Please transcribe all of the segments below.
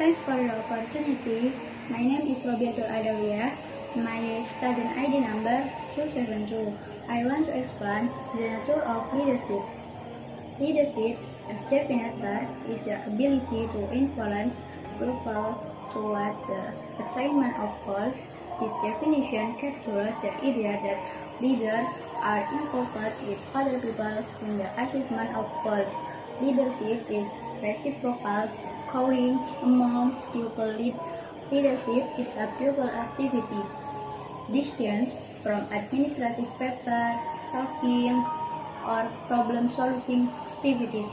Thanks for the opportunity. My name is Robiatul Adawiyah. My student ID number 272. I want to explain the nature of leadership. Leadership, as Pengantar, is the ability to influence people toward the achievement of goals. This definition captures the idea that leaders are involved with other people in the achievement of goals. Leadership is reciprocal, calling among people. Leadership is a pupil activity, distinct from administrative paper, solving, or problem-solving activities.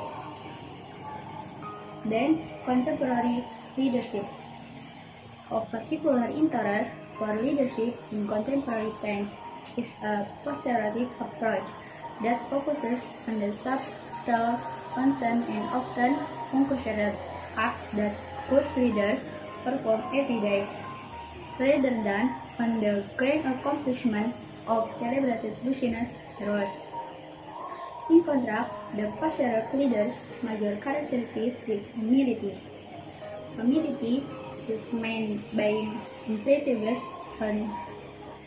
Then, contemporary leadership. Of particular interest for leadership in contemporary times is a posterative approach that focuses on the subtle, constant, and often unconsidered acts that good leaders perform every day, rather than on the grand accomplishment of celebrated business heroes. In contrast, the posterative leader's major characteristic is humility. Humility is meant by imperatives on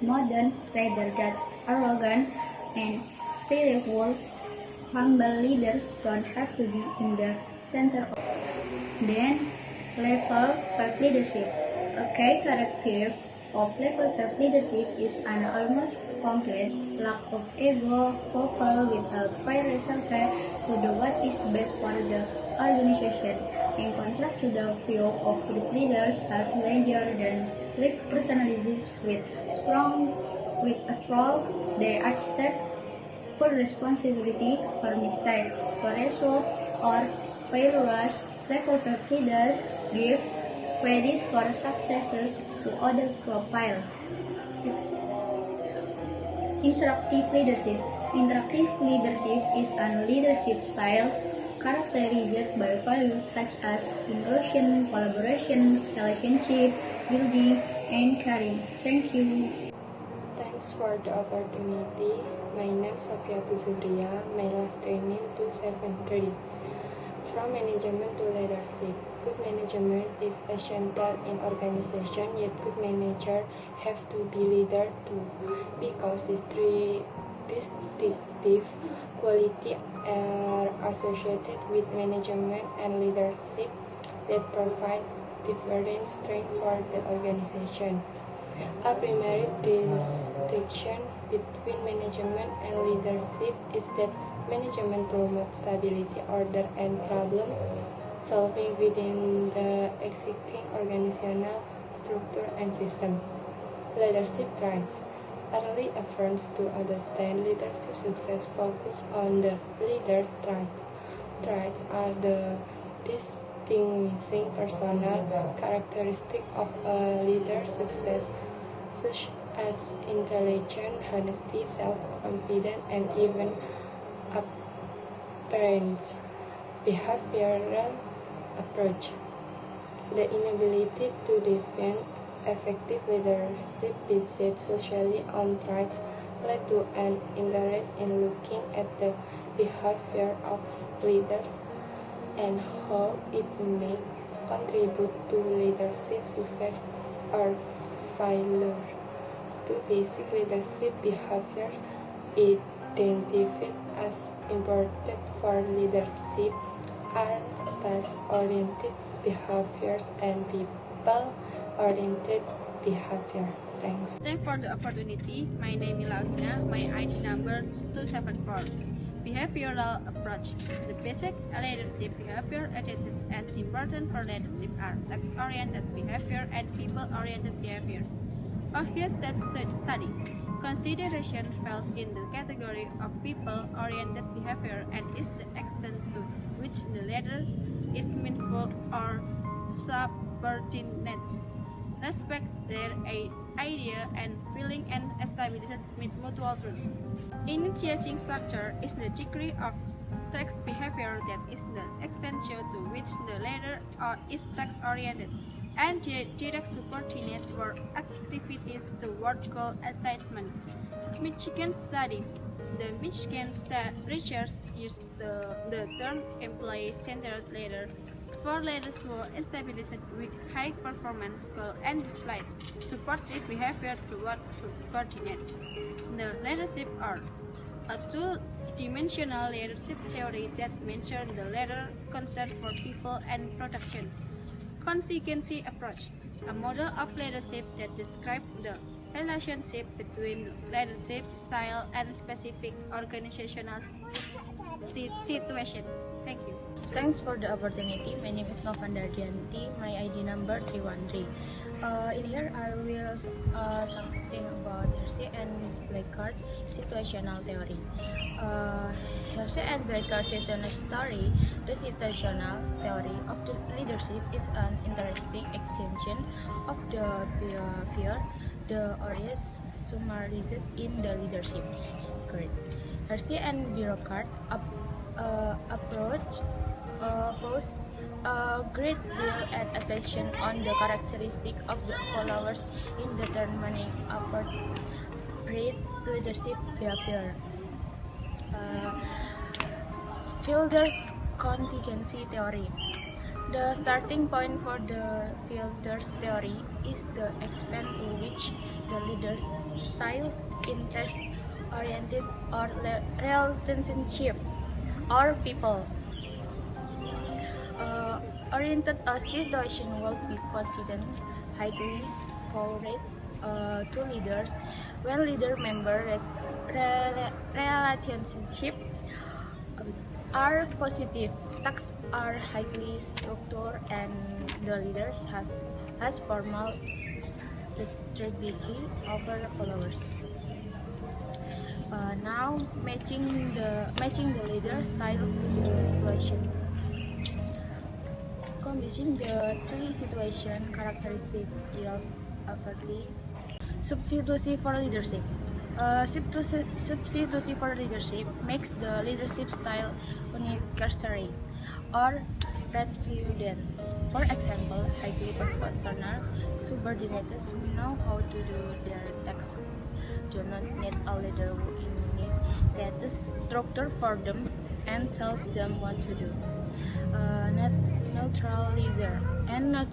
modern rather than arrogant and prideful. Humble leaders don't have to be in the center of. Then, level 5 leadership. A key characteristic of level 5 leadership is an almost complete lack of ego, vocal with a clear reserve to do what is best for the organization. In contrast to the view of group leaders as larger than life personalities with a strong, they accept full responsibility for mistakes, for results, or failures. Level 5 leaders give credit for successes to other profile. Interactive leadership. Interactive leadership is a leadership style characterized by values such as inclusion, collaboration, relationship building, and caring. Thank you. Thanks for the opportunity. My name is Shofiatuz Zuhriyah. My last name 2730. From management to leadership. Good management is essential in organization, yet good manager have to be leader too, because these three distinctive qualities are associated with management and leadership that provide different strength for the organization. A primary distinction between management and leadership is that management promotes stability, order, and problem solving within the existing organizational structure and system. Leadership traits. Early efforts to understand leadership success focus on the leader's traits. Traits are the distinguishing personal characteristic of a leader's success, such as intelligence, honesty, self-confidence, and even appearance. Behavioral approach. The inability to define effective leadership based socially on traits led to an interest in looking at the behavior of leaders and how it may contribute to leadership success or failure. Two basic leadership behaviors identified as important for leadership are task-oriented behaviors and people-oriented behavior. Thanks. Thanks for the opportunity. My name is Mila Audina. My ID number 274. Behavioral approach. The basic leadership behavior attitudes as important for leadership are task-oriented behavior and people-oriented behavior. Obvious study. Consideration falls in the category of people-oriented behavior and is the extent to which the latter is meaningful or subordinate. Respect their idea and feeling and establishes mutual trust. Initiating structure is the degree of task behavior that is the extent to which the latter is task-oriented and direct subordinate work activities toward goal attainment. Michigan studies. The Michigan researchers used the term employee-centered leader For leaders who establish with high performance goal and display supportive behavior towards subordinates. The leadership art, a two-dimensional leadership theory that mentions the latter concern for people and production. Consequency approach, a model of leadership that describes the relationship between leadership style and specific organizational situation. Thank you. Thanks for the opportunity. My name is Novanda Ardiyanti. My ID number 313. In here, I will something about Hersey and Blackard situational theory. Hersey and Blackard situational theory, the situational theory of the leadership is an interesting extension of the behavior the audience summarized in the leadership. Great. Hersey and Blackard approach force a great deal of attention on the characteristic of the followers in determining appropriate leadership behavior. Fielder's contingency theory. The starting point for the Fielder's theory is the extent to which the leader's styles in test-oriented or relationship or people oriented a situation will be considered highly favored to leaders when leader-member relationship are positive. Tasks are highly structured and the leaders has formal distribution over the followers. Now matching the leader styles to the situation. Combining the three situation characteristics yields average substitution for leadership. Substitution for leadership makes the leadership style universal or redundant. For example, highly professional subordinates who know how to do their tasks do not need a leader who initiates the structure for them and tells them what to do. Neutralizer and a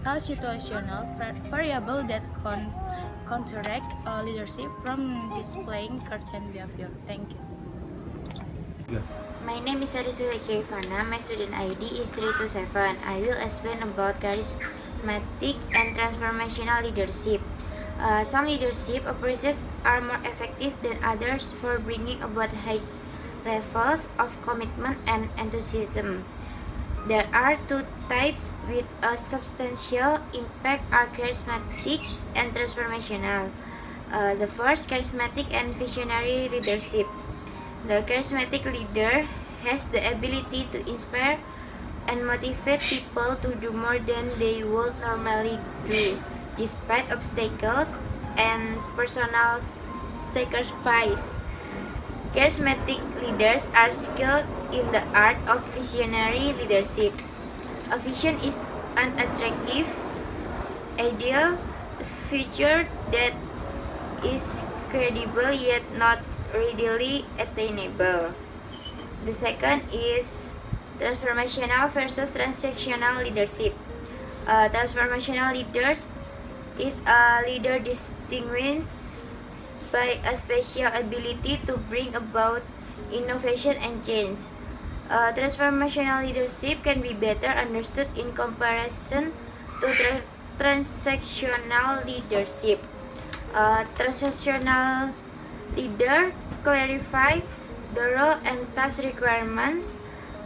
situational variable that counteract leadership from displaying certain behavior. Thank you. Yes. My name is Tarisa, Ivana. My student ID is 327. I will explain about charismatic and transformational leadership. Some leadership approaches are more effective than others for bringing about high levels of commitment and enthusiasm. There are two types with a substantial impact are charismatic and transformational. The first, charismatic and visionary leadership. The charismatic leader has the ability to inspire and motivate people to do more than they would normally do, despite obstacles and personal sacrifice. Charismatic leaders are skilled in the art of visionary leadership. A vision is an attractive, ideal future that is credible yet not readily attainable. The second is transformational versus transactional leadership. Transformational leaders is a leader distinguished by a special ability to bring about innovation and change. Transformational leadership can be better understood in comparison to transactional leadership. Transactional leader clarify the role and task requirements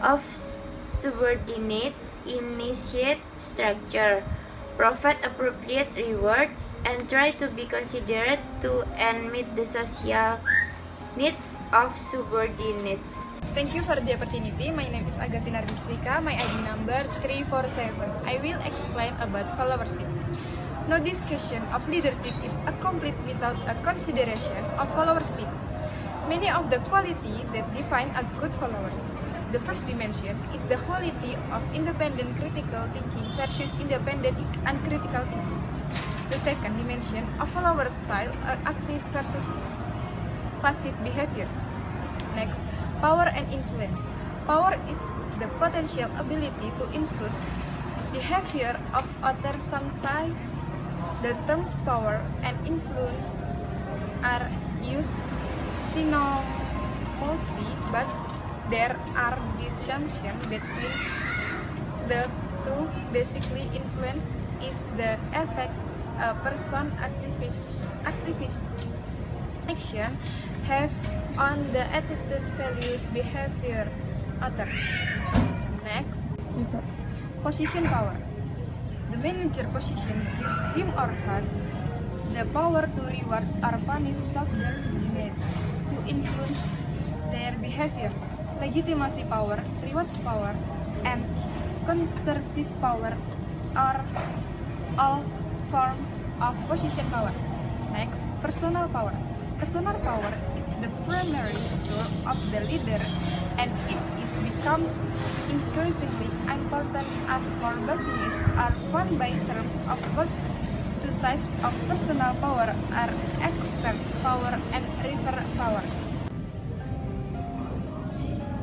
of subordinates, initiate structure, provide appropriate rewards, and try to be considerate to and meet the social needs of subordinates. Thank you for the opportunity. My name is Aga Sinar Yustika. My ID number 347. I will explain about followership. No discussion of leadership is complete without a consideration of followership. Many of the qualities that define a good followers. The first dimension is the quality of independent critical thinking versus independent uncritical thinking. The second dimension of follower style, active versus passive behavior. Next, power and influence. Power is the potential ability to influence behavior of others. Sometimes the terms power and influence are used synonymously, but there are distinctions between the two. Basically, influence is the effect a person activist action have on the attitude, values, behavior others. Next, position power. The manager position gives him or her the power to reward or punish subordinates to influence their behavior. Legitimacy power, rewards power, and coercive power are all forms of position power. Next, personal power. Personal power is the primary tool of the leader, and it becomes increasingly important as more business are found by terms of both. Two types of personal power are expert power and refer power.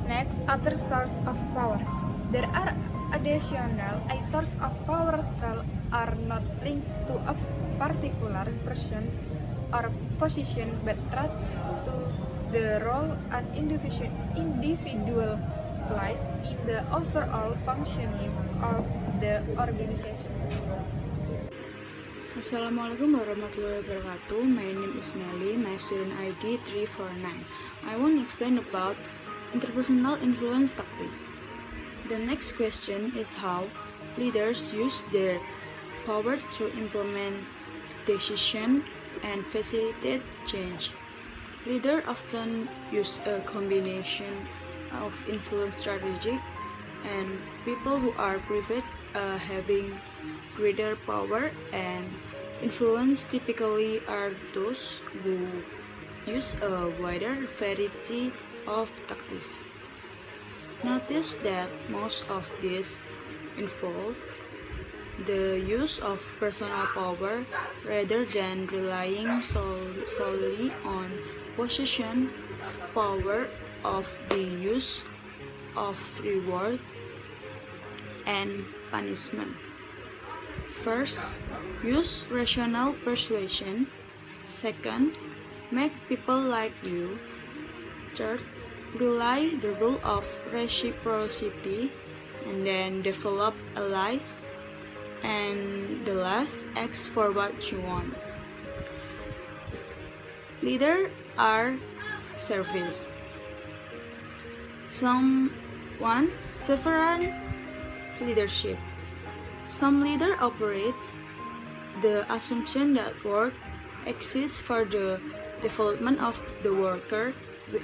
Next, other source of power. There are additional sources of power that are not linked to a particular person or position, but rather to the role an individual plays in the overall functioning of the organization. Assalamualaikum warahmatullahi wabarakatuh. My name is Melly, my student ID 349. I want to explain about interpersonal influence tactics. The next question is how leaders use their power to implement decisions and facilitate change. Leaders often use a combination of influence strategies, and people who are private having greater power and influence typically are those who use a wider variety of tactics. Notice that most of these involve the use of personal power rather than relying solely on position power of the use of reward and punishment. First, use rational persuasion. Second, make people like you. Third, rely the rule of reciprocity, and then develop allies. And the last, ask for what you want. Leaders are service. Some want sovereign leadership. Some leaders operate the assumption that work exists for the development of the worker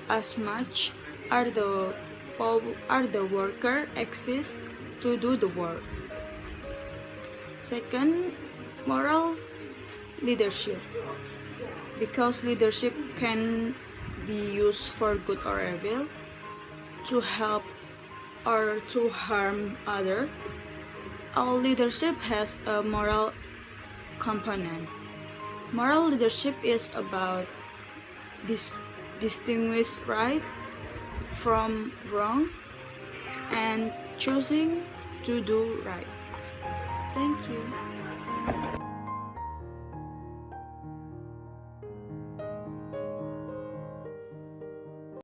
as much as the worker exists to do the work. Second, moral leadership. Because leadership can be used for good or evil, to help or to harm others, all leadership has a moral component. Moral leadership is about distinguish right from wrong and choosing to do right. Thank you.